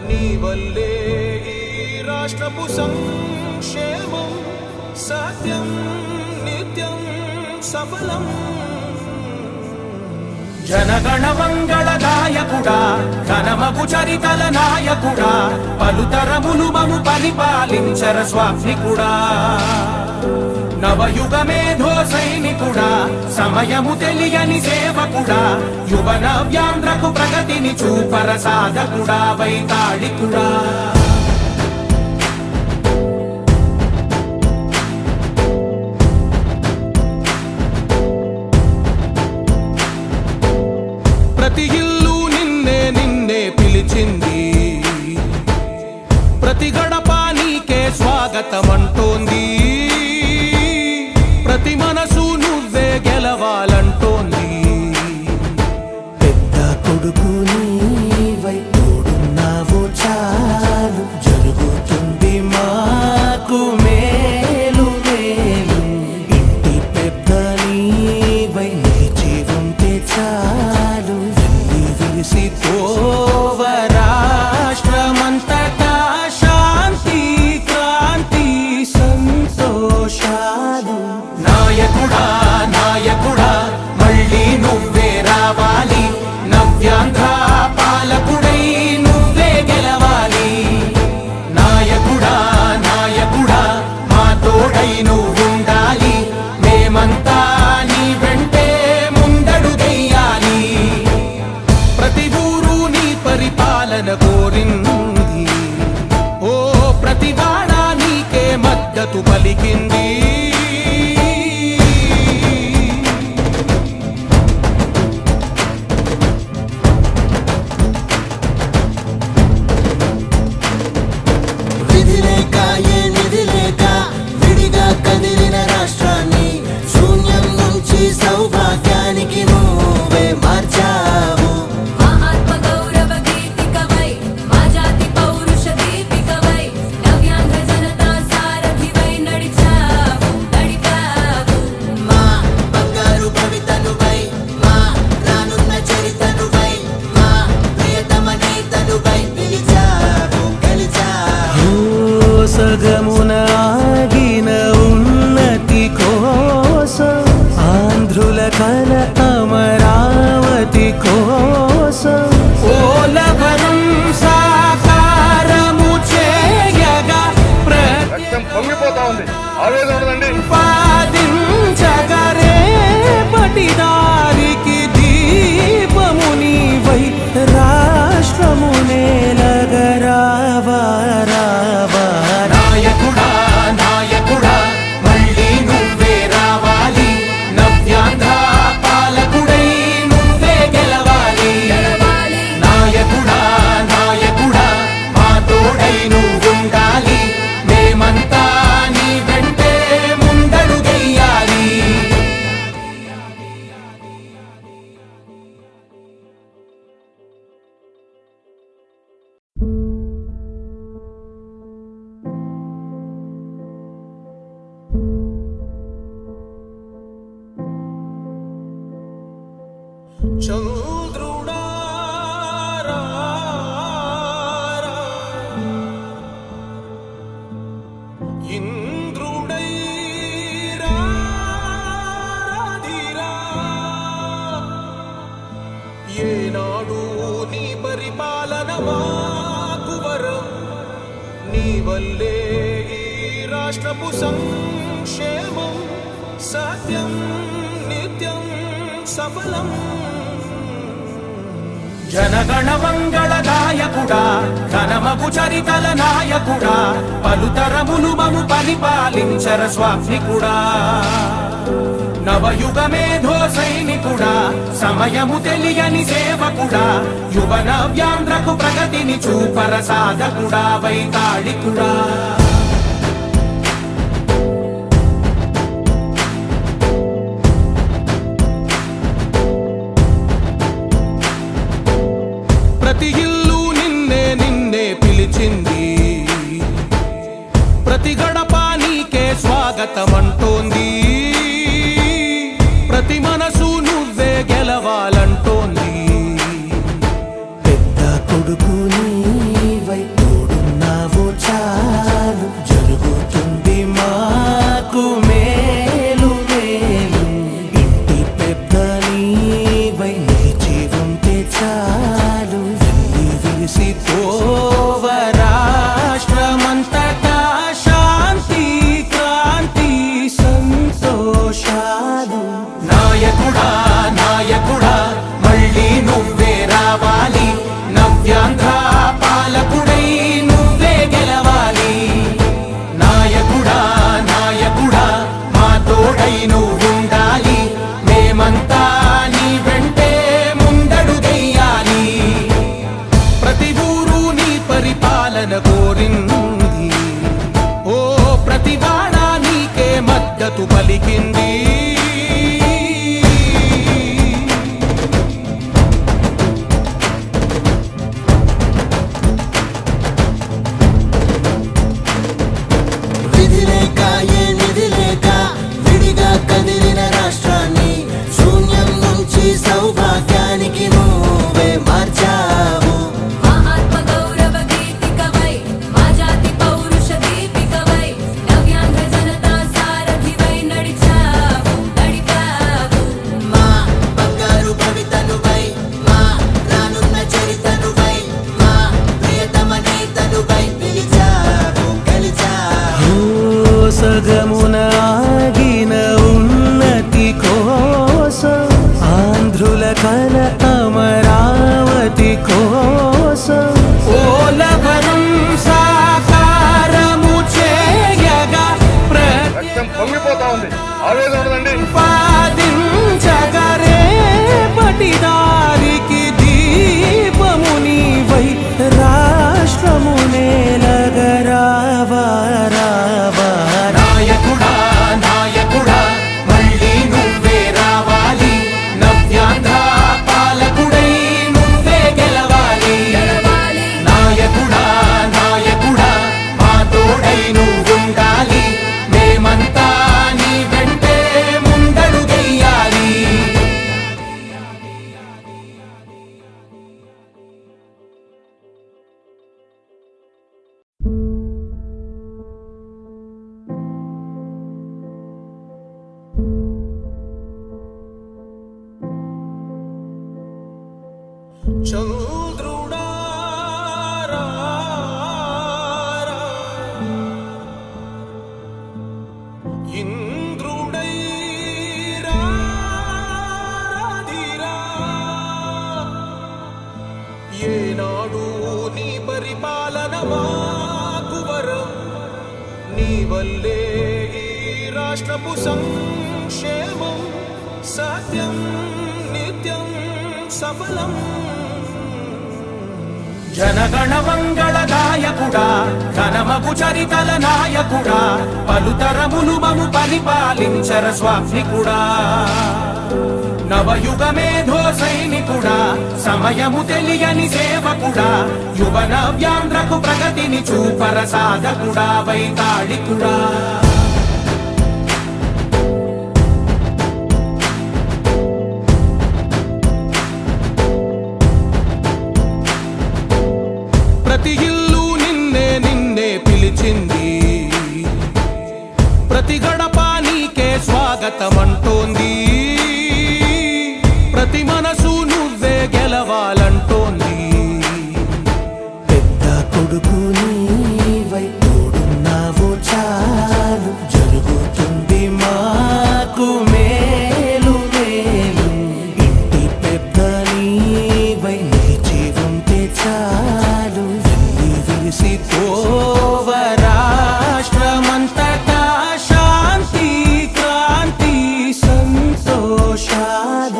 నీ వల్లే ఈ రాష్ట్రపు సంక్షేమం సత్యం నిత్యం సఫలం. జనగణ మంగళ గాయకుడా ఘనమగు చరితల నాయకుడా పలుతరములు మము పరిపాలించర స్వామికుడా. నవయుగ మేధో సైనికుడా సమయము తెలియని సేవకుడా యువన వ్యాంధ్రకు ప్రగతిని చూపర సాధకుడా వైతాళికుడా. ప్రతి ఇల్లు నిన్నే నిన్నే పిలిచింది, ప్రతి గడప నీకే స్వాగతమంటోంది, ప్రతి మనసు నువ్వే గెలవాలంటోంది. పెద్ద కొడుకు నీవై తోడున్నావు చాలు జరుగుతుంది మాకు మేలు మేలు. ఇంటి పెద్ద నీవై నిలిచి ఉంటే చాలు వెళ్ళి విరిసి పోవ రాష్ట్రమంతటా శాంతి క్రాంతి సంతోషాలు. నాయకుడా నాయకుడా మళ్ళీ నువ్వే రావాలి, నవ్యాంధ్ర పాలకుడై నువ్వే గెలవాలి. నాయకుడా నాయకుడా మా తోడై నువ్వుండాలి, మేమంతా నీ వెంటే ముందడుగెయ్యాలి. ప్రతి ఊరు నీ పరిపాలన కోరింది, ఓ ప్రతి వాడ నీకే మద్దతు పలికింది. విధి లేక ఏ నిధి లేక విడిగా కదిలిన రాష్ట్రాన్ని శూన్యం నుంచి సౌభాగ్యానికి నువ్వే మార్చావు. మా ఆత్మ గౌరవ గీతికవై మా జాతి పౌరుష దీపికవై నవ్యాంధ్ర జనతా సారథివై నడిచావు నడిపావు. మా బంగారు భవితనువై మా రానున్న చరితనువై మా ప్రియతమ నేతనువై పిలిచావు గెలిచావు. సగమున ఆగిన ఉన్నతి కోసం ఆంధ్రుల కల అమరావతి కోసం పోలవరం సాకారము చేయగా రక్తం పొంగిపోతా ఉంది, ఆవేదన ఉండదండి. ప్రతిపాదించగరే పటిదారికి దీపము నీవై రాష్ట్రము నేలగరావా రావా. నాయకుడా నాయకుడా మళ్ళీ నువ్వే రావాలి, నవ్యాంధ్ర పాలకుడై నువ్వే గెలవాలి. నాయకుడా నాయకుడా మా తోడై నువ్వుండాలి, మేమంతా నీ వెంటే ముందడుగెయ్యాలి. చంద్రుడా రా రా, ఇంద్రుడై రాధిరా. ఏనాడు నీ పరిపాలన మాకు వరం, నీ వల్లే ఈ రాష్ట్రపు సంక్షేమం సత్యం నిత్యం సఫలం. జనగణ మంగళ గాయకుడా ఘనమగు చరితల నాయకుడా పలుతరములు మము పరిపాలించర స్వామికుడా. నవయుగ మేధో సైనికుడా సమయము తెలియని సేవకుడా యువన వ్యాంధ్రకు ప్రగతిని చూపర సాధకుడా వైతాళికుడా. ప్రతి ఇల్లు నిన్నే నిన్నే పిలిచింది, ప్రతి గడప నీకే స్వాగతమంటోంది, ప్రతి మనసు నువ్వే గెలవాలంటోంది. పెద్ద కొడుకు నీవై మురిసిపోవ రాష్ట్రమంతటా శాంతి క్రాంతి సంతోషాలు. నాయకుడా నాయకుడా మళ్ళీ నువ్వే రావాలి, నవ్యాంధ్ర పాలకుడై నువ్వే గెలవాలి. నాయకుడా నాయకుడా మా తోడై నువ్వుండాలి, మేమంతా నీ వెంటే ముందడుగెయ్యాలి. ప్రతి ఊరు నీ పరిపాలన కోరింది, ఓ ప్రతివాడ నీకే మద్దతు పలికింది. విధి లేక ఏ నిధి లేక విడిగా కదిలిన రాష్ట్రాన్ని శూన్యం నుంచి సౌభాగ్యానికి నువ్వే మార్చావు. మా ఆత్మ గౌరవ గీతికవై, మా జాతి పౌరుష దీపికవై, నవ్యాంధ్ర జనతా సారథివై నడిచావు నడిపావు. మా బంగారు భవితనువై, మా రానున్న చరితనువై, మా ప్రియతమ నేతనువై పిలిచావు గెలిచావు. సగమున ఆగిన ఉన్నతి కోసం, ఆంధ్రుల కల అమరావతి కోసం, పోలవరం సాకారము చేయగా రక్తం పొంగిపోతా ఉంది, ఆవేదన ఉండదండి. ప్రతిపాదించగరే పటిదారికి దీపము నీవై రాష్ట్రము నేలగరావా రావా. నాయకుడా నాయకుడా మళ్ళీ నువ్వే రావాలి, నవ్యాంధ్ర పాలకుడై నువ్వే గెలవాలి. నాయకుడా నాయకుడా మా తోడై నువ్వుండాలి, మేమంతా నీ వెంటే ముందడుగెయ్యాలి. చంద్రుడా రా రా, ఇంద్రుడై రాధిరా. ఏనాడు నీ పరిపాలన మాకు వరం, నీ వల్లే ఈ రాష్ట్రపు సంక్షేమం సత్యం నిత్యం సఫలం. జనగణ మంగళ గాయకుడా, ఘనమగు చరితల నాయకుడా, పలుతరములు మము పరిపాలించర స్వామికుడా. నవయుగ మేధో సైనికుడా, సమయము తెలియని సేవకుడా, యువ నవ్యాంధ్రకు ప్రగతిని చూపర సాధకుడా వైతాళికుడా. ప్రతి ఇల్లు నిన్నే నిన్నే పిలిచింది,